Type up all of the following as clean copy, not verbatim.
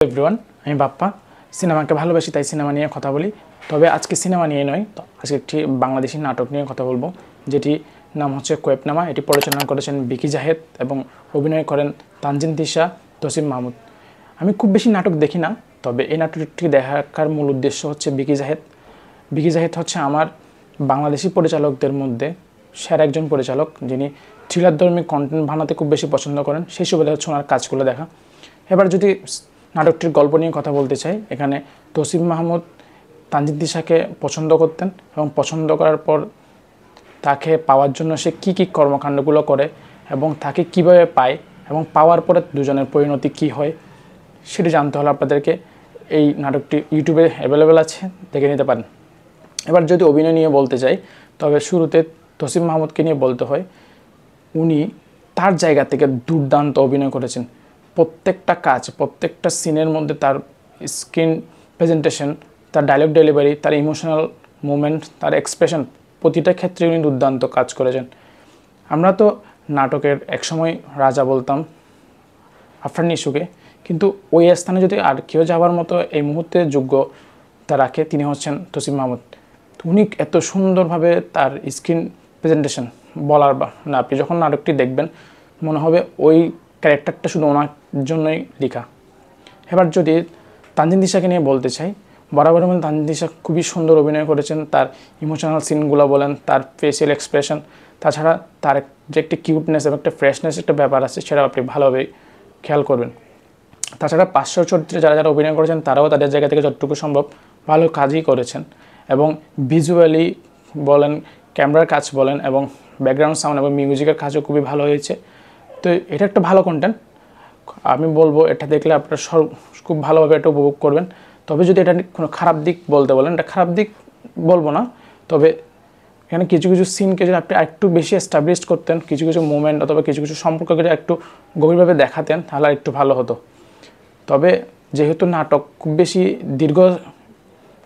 Everyone, আমি বাপ্পা। সিনেমাকে ভালোবাসি, তাই সিনেমা নিয়ে কথা বলি। তবে আজকে সিনেমা নিয়ে নয়, আজকে একটি বাংলাদেশি নাটক নিয়ে কথা বলবো, যেটি নাম হচ্ছে কোয়েবনামা। এটি পরিচালনা করেছেন বিকি জাহেদ এবং অভিনয় করেন তানজিন তিশা, তসিম মাহমুদ। আমি খুব বেশি নাটক দেখি না, তবে এই নাটকটি দেখার মূল উদ্দেশ্য হচ্ছে বিকি জাহেদ। বিকি জাহেদ হচ্ছে আমার বাংলাদেশি পরিচালকদের মধ্যে সেরা একজন পরিচালক, যিনি থ্রিলারধর্মী কন্টেন্ট বানাতে খুব বেশি পছন্দ করেন। সেই সুবাদে হচ্ছে ওনার কাজগুলো দেখা। এবার যদি নাটকটির গল্প নিয়ে কথা বলতে চাই, এখানে তসিম মাহমুদ তানজিন তিশাকে পছন্দ করতেন এবং পছন্দ করার পর তাকে পাওয়ার জন্য সে কী কী কর্মকাণ্ডগুলো করে এবং তাকে কিভাবে পায় এবং পাওয়ার পরে দুজনের পরিণতি কী হয় সেটি জানতে হলে আপনাদেরকে এই নাটকটি ইউটিউবে অ্যাভেলেবেল আছে, দেখে নিতে পারেন। এবার যদি অভিনয় নিয়ে বলতে চাই, তবে শুরুতে তসিম মাহমুদকে নিয়ে বলতে হয়, উনি তার জায়গা থেকে দুর্দান্ত অভিনয় করেছেন। প্রত্যেকটা কাজ, প্রত্যেকটা সিনের মধ্যে তার স্ক্রিন প্রেজেন্টেশন, তার ডায়লগ ডেলিভারি, তার ইমোশনাল মুভমেন্ট, তার এক্সপ্রেশন, প্রতিটা ক্ষেত্রে উনি দুর্দান্ত কাজ করেছেন। আমরা তো নাটকের একসময় রাজা বলতাম আফরান নিশুকে, কিন্তু ওই স্থানে যদি আর কেউ যাওয়ার মতো এই মুহূর্তে যোগ্যতা রাখে, তিনি হচ্ছেন তসিম মাহমুদ। উনি এত সুন্দরভাবে তার স্ক্রিন প্রেজেন্টেশন বলার না, আপনি যখন নাটকটি দেখবেন মনে হবে ওই ক্যারেক্টারটা শুধু ওনার জন্যই লেখা। এবার যদি তানজিন তিশাকে নিয়ে বলতে চাই, বরাবরের মধ্যে তানজিন তিশা খুবই সুন্দর অভিনয় করেছেন। তার ইমোশনাল সিনগুলো বলেন, তার ফেসিয়াল এক্সপ্রেশন, তাছাড়া তার যে একটি কিউটনেস এবং একটা ফ্রেশনেস একটা ব্যাপার আছে, সেটা আপনি ভালোভাবে খেয়াল করবেন। তাছাড়া পার্শ্ব চরিত্রে যারা যারা অভিনয় করেছেন তারাও তাদের জায়গা থেকে যতটুকু সম্ভব ভালো কাজই করেছেন, এবং ভিজুয়ালি বলেন, ক্যামেরার কাজ বলেন, এবং ব্যাকগ্রাউন্ড সাউন্ড এবং মিউজিকের কাজও খুবই ভালো হয়েছে। তো এটা একটা ভালো কন্টেন্ট, আমি বলবো এটা দেখলে আপনারা খুব ভালোভাবে এটা উপভোগ করবেন। তবে যদি এটা কোনো খারাপ দিক বলতে বলেন, এটা খারাপ দিক বলবো না, তবে এখানে কিছু কিছু সিনকে যদি আপনি একটু বেশি এস্টাবলিশ করতেন, কিছু কিছু মুভমেন্ট অথবা কিছু কিছু সম্পর্ককে যদি একটু গভীরভাবে দেখাতেন, তাহলে একটু ভালো হতো। তবে যেহেতু নাটক খুব বেশি দীর্ঘ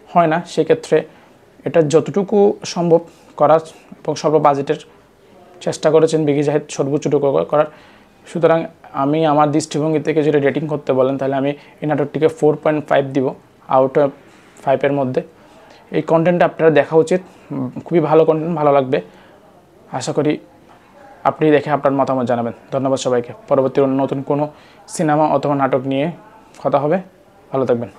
হয় না, সেক্ষেত্রে এটা যতটুকু সম্ভব করার এবং স্বল্প বাজেটের চেষ্টা করেছেন বিকি জাহেদ সর্বোচ্চটুকু করার। সুতরাং আমি আমার দৃষ্টিভঙ্গি থেকে যদি রেটিং করতে বলেন, তাহলে আমি এই নাটকটিকে 4.5 দিব আউট অফ 5-এর মধ্যে। এই কন্টেন্টটা আপনারা দেখা উচিত, খুবই ভালো কন্টেন্ট, ভালো লাগবে। আশা করি আপনি দেখে আপনার মতামত জানাবেন। ধন্যবাদ সবাইকে। পরবর্তী নতুন কোনো সিনেমা অথবা নাটক নিয়ে কথা হবে। ভালো থাকবেন।